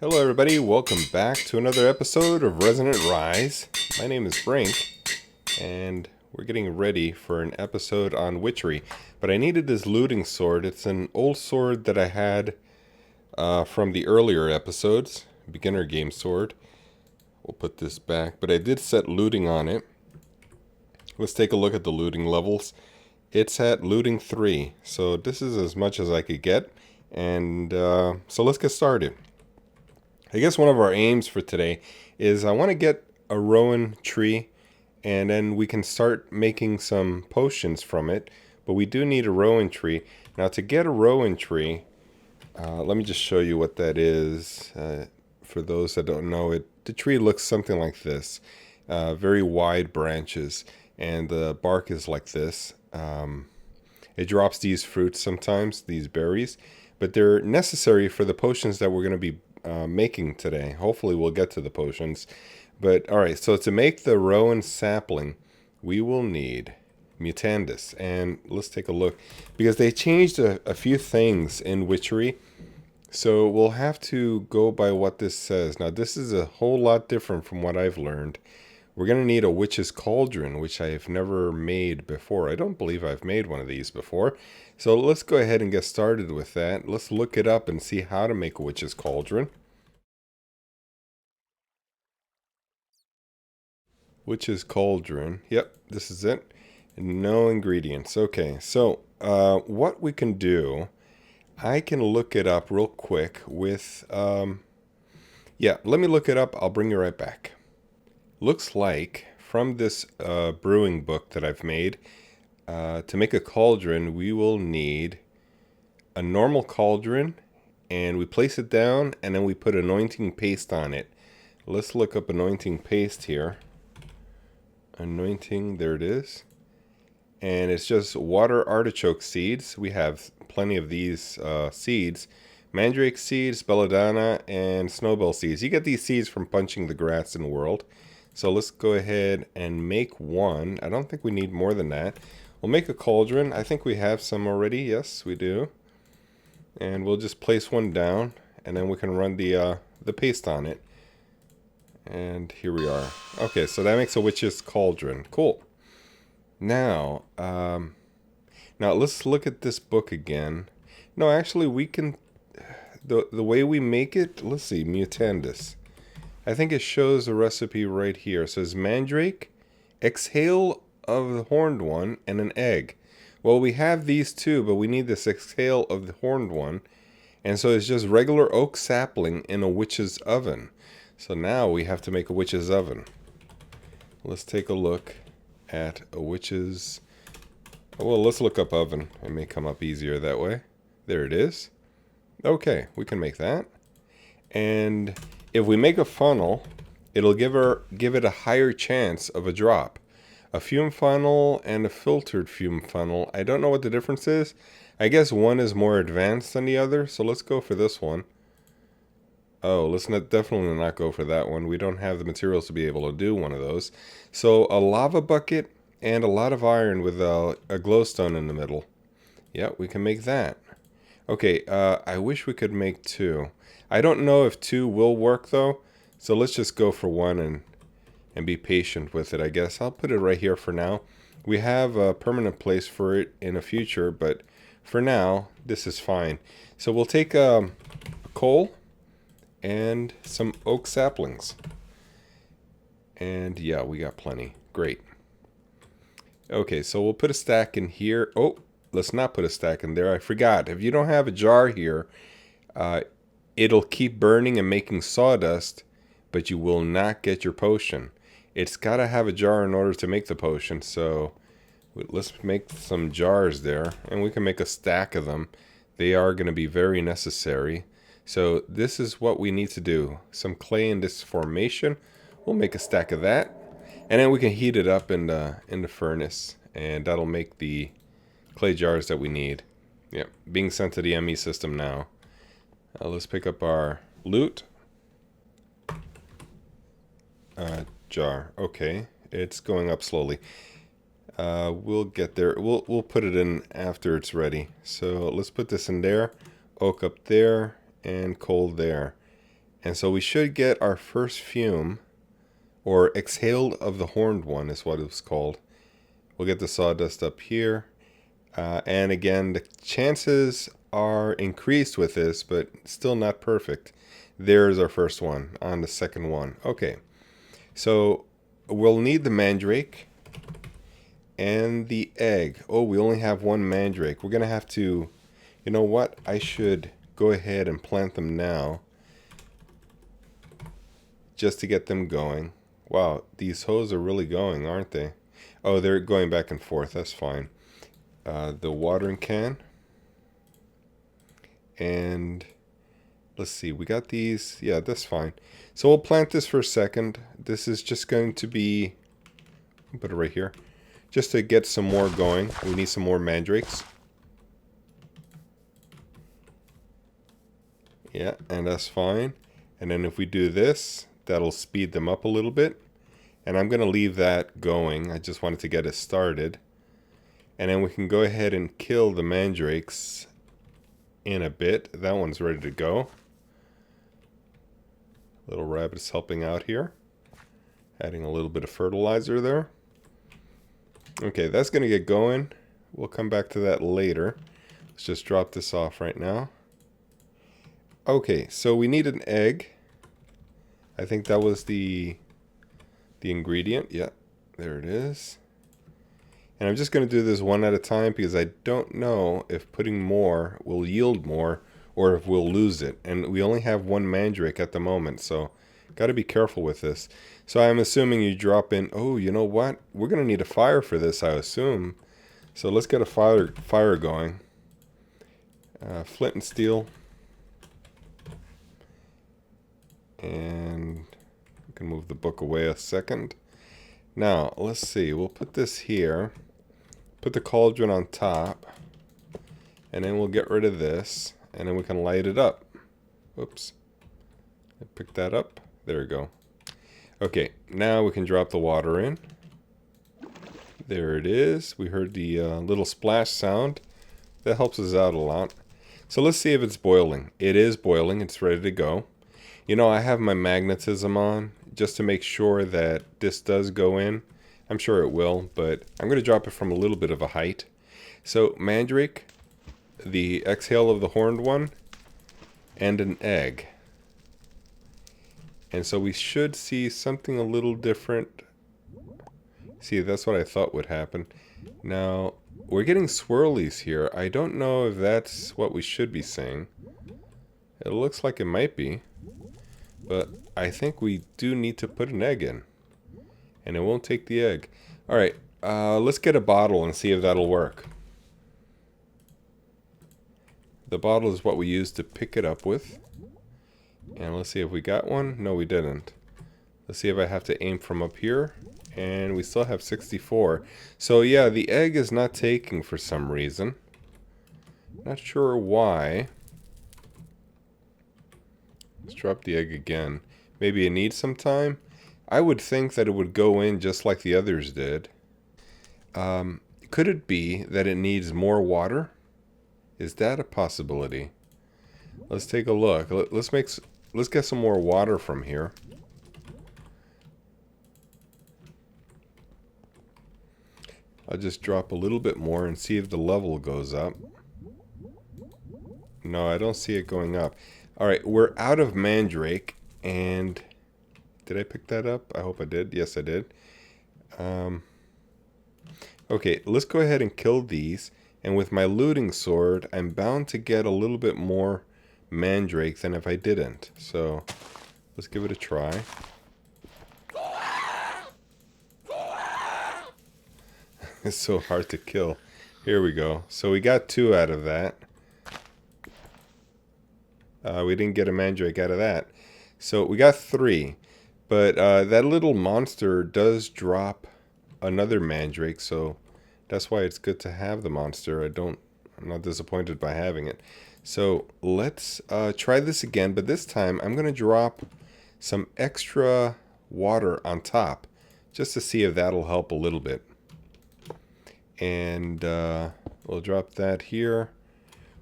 Hello everybody, welcome back to another episode of Resonant Rise. My name is Frank, and we're getting ready for an episode on Witchery. But I needed this looting sword. It's an old sword that I had from the earlier episodes, beginner game sword. We'll put this back, but I did set looting on it. Let's take a look at the looting levels. It's at looting 3, so this is as much as I could get. And so let's get started. I guess one of our aims for today is I want to get a rowan tree, and then we can start making some potions from it. But we do need a rowan tree. Now to get a rowan tree, let me just show you what that is. For those that don't know it, the tree looks something like this. Very wide branches, and the bark is like this. It drops these fruits sometimes, these berries, but they're necessary for the potions that we're going to be making today. Hopefully we'll get to the potions. But alright, so to make the rowan sapling, we will need mutandis. And let's take a look, because they changed a few things in Witchery. So we'll have to go by what this says. Now this is a whole lot different from what I've learned. We're going to need a witch's cauldron, which I've never made before. I don't believe I've made one of these before. So let's go ahead and get started with that. Let's look it up and see how to make a witch's cauldron. Witch's cauldron. Yep, this is it. No ingredients. Okay, so what we can do, I can look it up real quick with... yeah, let me look it up. I'll bring you right back. Looks like from this brewing book that I've made, to make a cauldron, we will need a normal cauldron, and we place it down, and then we put anointing paste on it. Let's look up anointing paste here. Anointing, there it is. And it's just water artichoke seeds. We have plenty of these seeds. Mandrake seeds, belladonna, and snowbell seeds. You get these seeds from punching the grass in the world. So let's go ahead and make one. I don't think we need more than that. We'll make a cauldron. I think we have some already. Yes, we do. And we'll just place one down, and then we can run the paste on it. And here we are. Okay, so that makes a witch's cauldron. Cool. Now let's look at this book again. No, actually, we can... The way we make it... Let's see, mutandis. I think it shows the recipe right here. It says mandrake, exhale of the horned one, and an egg. Well, we have these two, but we need this exhale of the horned one. And so it's just regular oak sapling in a witch's oven. So now we have to make a witch's oven. Let's take a look at a witch's... Well, let's look up oven. It may come up easier that way. There it is. Okay, we can make that. And if we make a funnel, it'll give it a higher chance of a drop. A fume funnel and a filtered fume funnel. I don't know what the difference is. I guess one is more advanced than the other, so let's go for this one. Oh, let's definitely not go for that one. We don't have the materials to be able to do one of those. So a lava bucket and a lot of iron with a glowstone in the middle. Yeah, we can make that. Okay, I wish we could make two. I don't know if two will work though, so let's just go for one and be patient with it, I guess. I'll put it right here for now. We have a permanent place for it in the future, but for now, this is fine. So we'll take a coal and some oak saplings. And yeah, we got plenty. Great. Okay, so we'll put a stack in here. Oh, let's not put a stack in there. I forgot. If you don't have a jar here, it'll keep burning and making sawdust, but you will not get your potion. It's got to have a jar in order to make the potion, so let's make some jars there, and we can make a stack of them. They are going to be very necessary. So this is what we need to do. Some clay in this formation. We'll make a stack of that, and then we can heat it up in the furnace, and that'll make the clay jars that we need. Yep, being sent to the ME system now. Let's pick up our loot. Jar. Okay, it's going up slowly. We'll get there. We'll put it in after it's ready. So let's put this in there. Oak up there, and coal there. And so we should get our first fume, or exhaled of the horned one is what it's called. We'll get the sawdust up here. And again, the chances are increased with this, but still not perfect. There's our first one on the second one. Okay, so we'll need the mandrake and the egg. Oh, we only have one mandrake. We're going to have to, you know what? I should go ahead and plant them now just to get them going. Wow, these hoes are really going, aren't they? Oh, they're going back and forth. That's fine. The watering can. And let's see, we got these. Yeah, that's fine. So we'll plant this for a second. This is just going to be, put it right here, just to get some more going. We need some more mandrakes. Yeah, and that's fine. And then if we do this, that'll speed them up a little bit. And I'm going to leave that going. I just wanted to get it started. And then we can go ahead and kill the mandrakes in a bit. That one's ready to go. Little rabbit's helping out here. Adding a little bit of fertilizer there. Okay, that's going to get going. We'll come back to that later. Let's just drop this off right now. Okay, so we need an egg. I think that was the ingredient. Yeah, there it is. And I'm just going to do this one at a time because I don't know if putting more will yield more or if we'll lose it. And we only have one mandrake at the moment, so got to be careful with this. So I'm assuming you drop in, oh, you know what? We're going to need a fire for this, I assume. So let's get a fire going. Flint and steel. And we can move the book away a second. Now, let's see. We'll put this here. Put the cauldron on top. And then we'll get rid of this. And then we can light it up. Whoops. I picked that up. There we go. Okay, now we can drop the water in. There it is. We heard the little splash sound. That helps us out a lot. So let's see if it's boiling. It is boiling. It's ready to go. You know, I have my magnetism on just to make sure that this does go in. I'm sure it will, but I'm going to drop it from a little bit of a height. So, mandrake, the exhale of the horned one, and an egg. And so we should see something a little different. See, that's what I thought would happen. Now, we're getting swirlies here. I don't know if that's what we should be seeing. It looks like it might be. But I think we do need to put an egg in. And it won't take the egg. Alright, let's get a bottle and see if that'll work. The bottle is what we use to pick it up with. And let's see if we got one. No, we didn't. Let's see if I have to aim from up here. And we still have 64. So yeah, the egg is not taking for some reason. Not sure why. Let's drop the egg again. Maybe it needs some time. I would think that it would go in just like the others did. Could it be that it needs more water? Is that a possibility? Let's take a look. Let's get some more water from here. I'll just drop a little bit more and see if the level goes up. No, I don't see it going up. Alright, we're out of mandrake, and did I pick that up? I hope I did. Yes, I did. Okay, let's go ahead and kill these, and with my looting sword, I'm bound to get a little bit more mandrake than if I didn't. So, let's give it a try. It's so hard to kill. Here we go. So we got 2 out of that. We didn't get a mandrake out of that. So we got 3. But that little monster does drop another mandrake, so that's why it's good to have the monster. I'm not disappointed by having it. So let's try this again, but this time I'm going to drop some extra water on top just to see if that'll help a little bit. And we'll drop that here.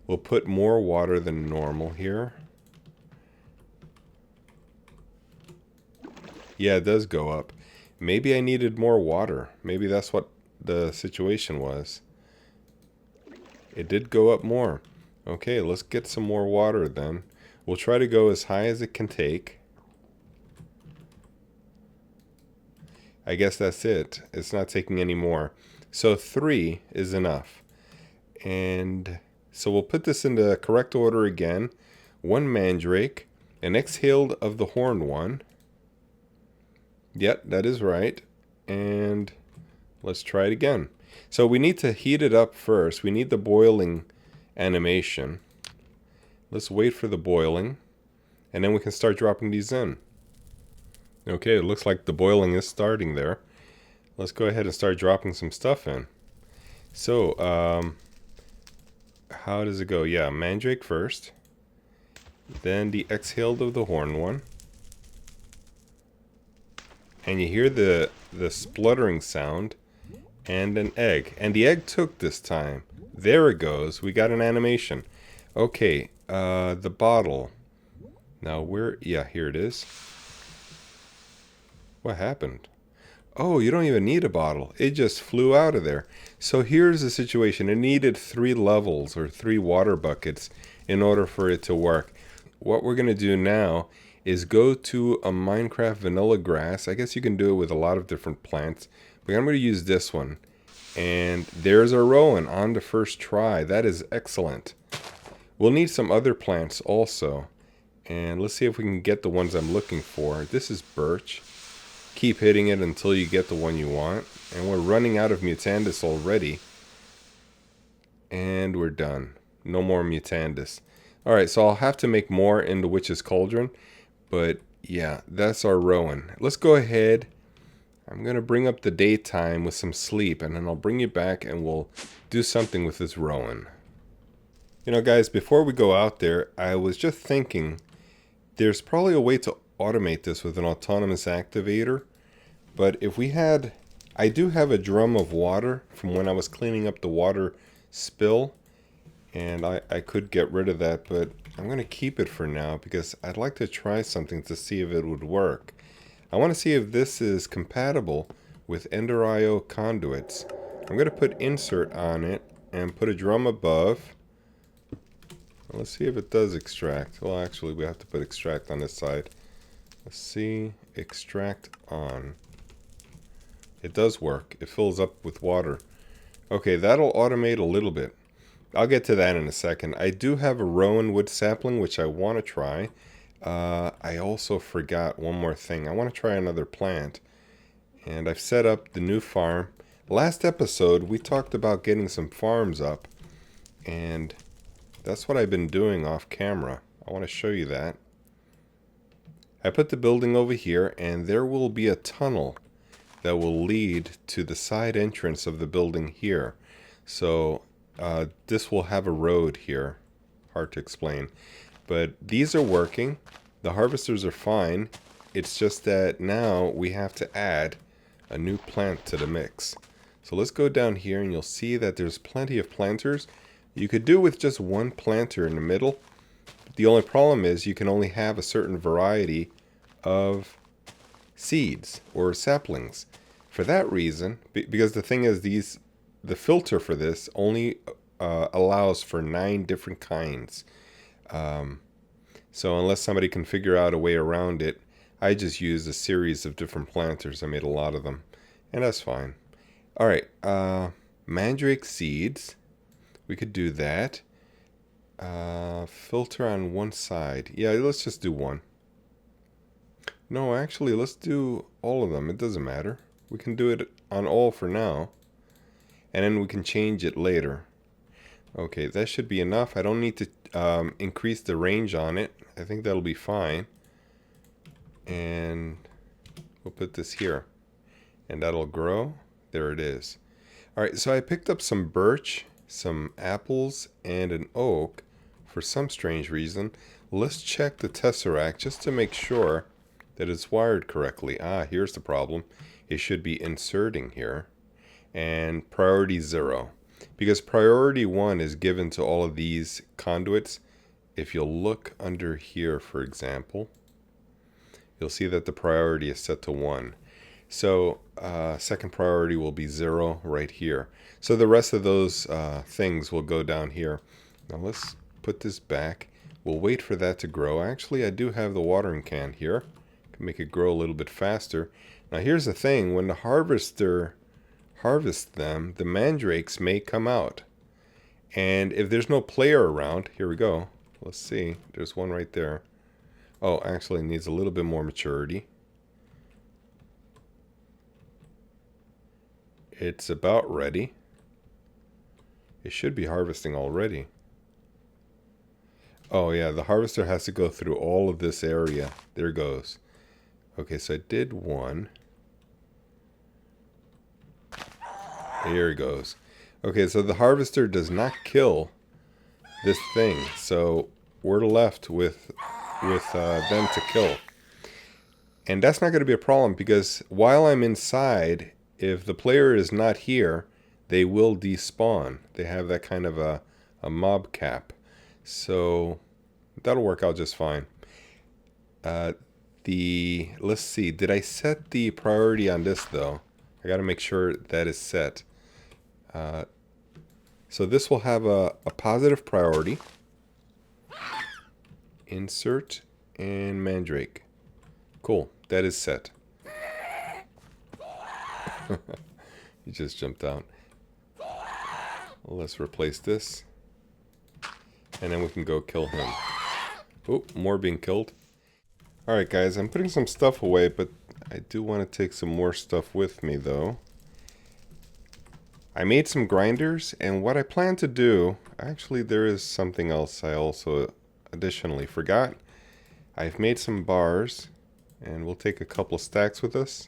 We'll put more water than normal here. Yeah, it does go up. Maybe I needed more water. Maybe that's what the situation was. It did go up more. Okay, let's get some more water then. We'll try to go as high as it can take. I guess that's it. It's not taking any more. So 3 is enough. And so we'll put this into correct order again. 1 mandrake, an exhaled of the horned one. Yep, that is right. And let's try it again. So we need to heat it up first. We need the boiling animation. Let's wait for the boiling. And then we can start dropping these in. Okay, it looks like the boiling is starting there. Let's go ahead and start dropping some stuff in. So, how does it go? Yeah, mandrake first. Then the exhaled of the horned one. And you hear the spluttering sound. And an egg. And the egg took this time. There it goes. We got an animation. Okay, the bottle. Now where... Yeah, here it is. What happened? Oh, you don't even need a bottle. It just flew out of there. So here's the situation. It needed 3 levels or 3 water buckets in order for it to work. What we're going to do now is go to a Minecraft vanilla grass. I guess you can do it with a lot of different plants. But I'm going to use this one. And there's a rowan on the first try. That is excellent. We'll need some other plants also. And let's see if we can get the ones I'm looking for. This is birch. Keep hitting it until you get the one you want. And we're running out of mutandis already. And we're done. No more mutandis. Alright, so I'll have to make more in the witch's cauldron. But yeah, that's our rowan. Let's go ahead. I'm going to bring up the daytime with some sleep. And then I'll bring you back and we'll do something with this rowan. You know guys, before we go out there, I was just thinking there's probably a way to automate this with an autonomous activator. But if we had... I do have a drum of water from when I was cleaning up the water spill. And I could get rid of that, but I'm going to keep it for now because I'd like to try something to see if it would work. I want to see if this is compatible with Ender IO conduits. I'm going to put insert on it and put a drum above. Let's see if it does extract. Well, actually, we have to put extract on this side. Let's see. Extract on. It does work. It fills up with water. Okay, that'll automate a little bit. I'll get to that in a second. I do have a rowan wood sapling, which I want to try. I also forgot one more thing. I want to try another plant. And I've set up the new farm. Last episode, we talked about getting some farms up. And that's what I've been doing off camera. I want to show you that. I put the building over here, and there will be a tunnel that will lead to the side entrance of the building here. So this will have a road here. Hard to explain. But these are working. The harvesters are fine. It's just that now we have to add a new plant to the mix. So let's go down here and you'll see that there's plenty of planters. You could do with just one planter in the middle. The only problem is you can only have a certain variety of seeds or saplings. For that reason, because the thing is the filter for this only allows for 9 different kinds. So unless somebody can figure out a way around it, I just use a series of different planters. I made a lot of them, and that's fine. Alright, mandrake seeds. We could do that. Filter on one side. Yeah, let's just do one. No, actually, let's do all of them. It doesn't matter. We can do it on all for now. And then we can change it later. Okay, that should be enough. I don't need to increase the range on it. I think that'll be fine. And we'll put this here. And that'll grow. There it is. Alright, so I picked up some birch, some apples, and an oak for some strange reason. Let's check the tesseract just to make sure that it's wired correctly. Here's the problem. It should be inserting here. And priority 0. Because priority 1 is given to all of these conduits. If you'll look under here, for example, you'll see that the priority is set to 1. So second priority will be 0 right here. So the rest of those things will go down here. Now let's put this back. We'll wait for that to grow. Actually, I do have the watering can here. Can make it grow a little bit faster. Now here's the thing. When the harvester harvests them, the mandrakes may come out. And if there's no player around, here we go. Let's see. There's one right there. Oh, actually it needs a little bit more maturity. It's about ready. It should be harvesting already. Oh yeah, the harvester has to go through all of this area. There it goes. Okay, so I did one. Here it goes. Okay, so the harvester does not kill this thing. So we're left with them to kill. And that's not going to be a problem because while I'm inside, if the player is not here, they will despawn. They have that kind of a mob cap. So that'll work out just fine. Let's see, did I set the priority on this though? I got to make sure that is set. So this will have a positive priority. Insert and mandrake. Cool, that is set. He just jumped out. Let's replace this. And then we can go kill him. Oh, more being killed. Alright guys, I'm putting some stuff away, but I do want to take some more stuff with me though. I made some grinders, and what I plan to do, actually there is something else I also additionally forgot. I've made some bars, and we'll take a couple stacks with us.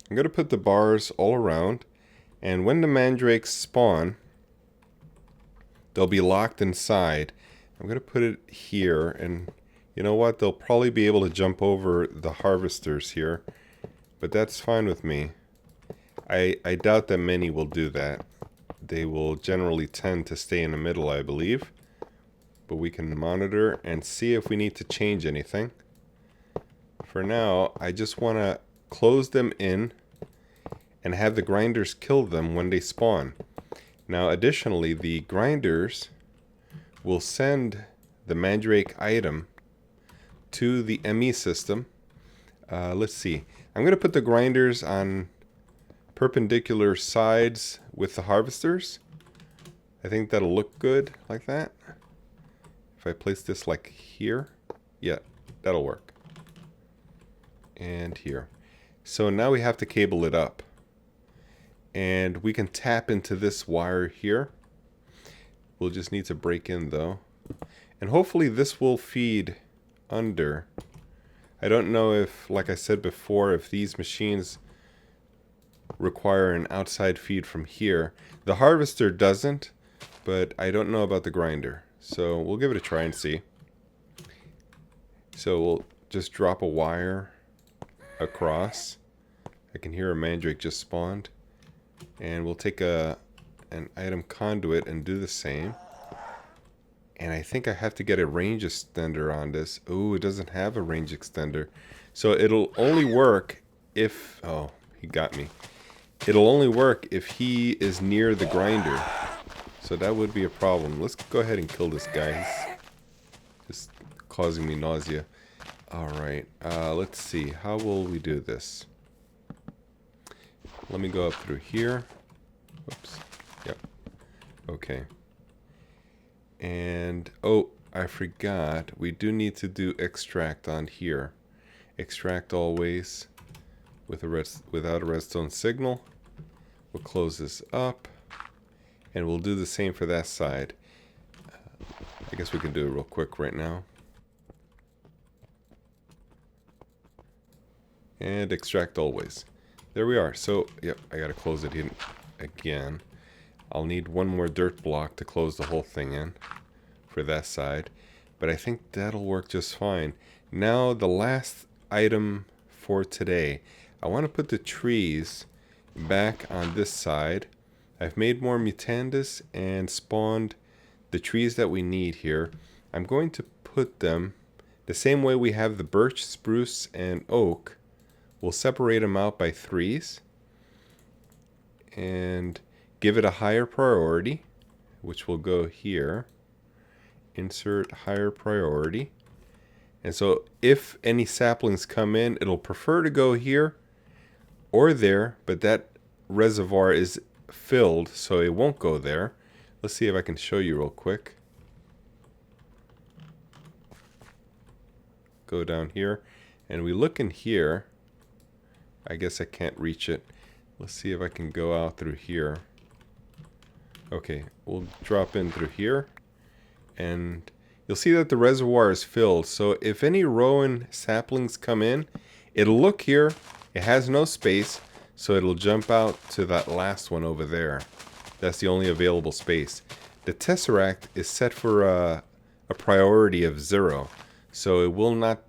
I'm going to put the bars all around, and when the mandrakes spawn, they'll be locked inside. I'm going to put it here, and you know what? They'll probably be able to jump over the harvesters here, but that's fine with me. I doubt that many will do that. They will generally tend to stay in the middle, I believe. But we can monitor and see if we need to change anything. For now, I just want to close them in and have the grinders kill them when they spawn. Now, additionally, the grinders will send the mandrake item to the ME system. Let's see. I'm going to put the grinders on perpendicular sides with the harvesters. I think that'll look good like that. If I place this like here, yeah, that'll work. And here. So now we have to cable it up. And we can tap into this wire here. We'll just need to break in though. And hopefully this will feed under. I don't know if, like I said before, if these machines require an outside feed from here. The harvester doesn't, but I don't know about the grinder. So we'll give it a try and see. So we'll just drop a wire across. I can hear a mandrake just spawned. And we'll take an item conduit and do the same. And I think I have to get a range extender on this. Ooh, it doesn't have a range extender. So it'll only work if... Oh, he got me. It'll only work if he is near the grinder. So that would be a problem. Let's go ahead and kill this guy. He's just causing me nausea. Alright, let's see. How will we do this? Let me go up through here. Oops. Yep. Okay. And, oh, I forgot. We do need to do extract on here. Extract always without a redstone signal. We'll close this up. And we'll do the same for that side. I guess we can do it real quick right now. And extract always. There we are. So, yep, I gotta close it in again. I'll need one more dirt block to close the whole thing in for that side. But I think that'll work just fine. Now, the last item for today. I want to put the trees back on this side. I've made more mutandis and spawned the trees that we need here. I'm going to put them the same way we have the birch, spruce, and oak. We'll separate them out by 3s and give it a higher priority, which will go here. Insert higher priority. And so if any saplings come in, it'll prefer to go here or there, but that reservoir is filled, so it won't go there. Let's see if I can show you real quick. Go down here, and we look in here. I guess I can't reach it. Let's see if I can go out through here. Okay, we'll drop in through here, and you'll see that the reservoir is filled. So if any rowan saplings come in, it'll look here. It has no space, so it'll jump out to that last one over there. That's the only available space. The tesseract is set for a priority of 0, so it will not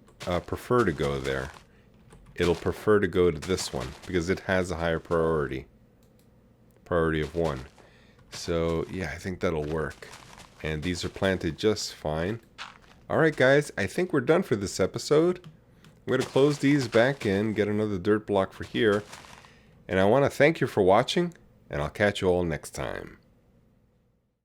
prefer to go there. It'll prefer to go to this one because it has a higher priority of 1. So yeah, I think that'll work. And these are planted just fine. Alright guys, I think we're done for this episode. I'm going to close these back in, get another dirt block for here. And I want to thank you for watching, and I'll catch you all next time.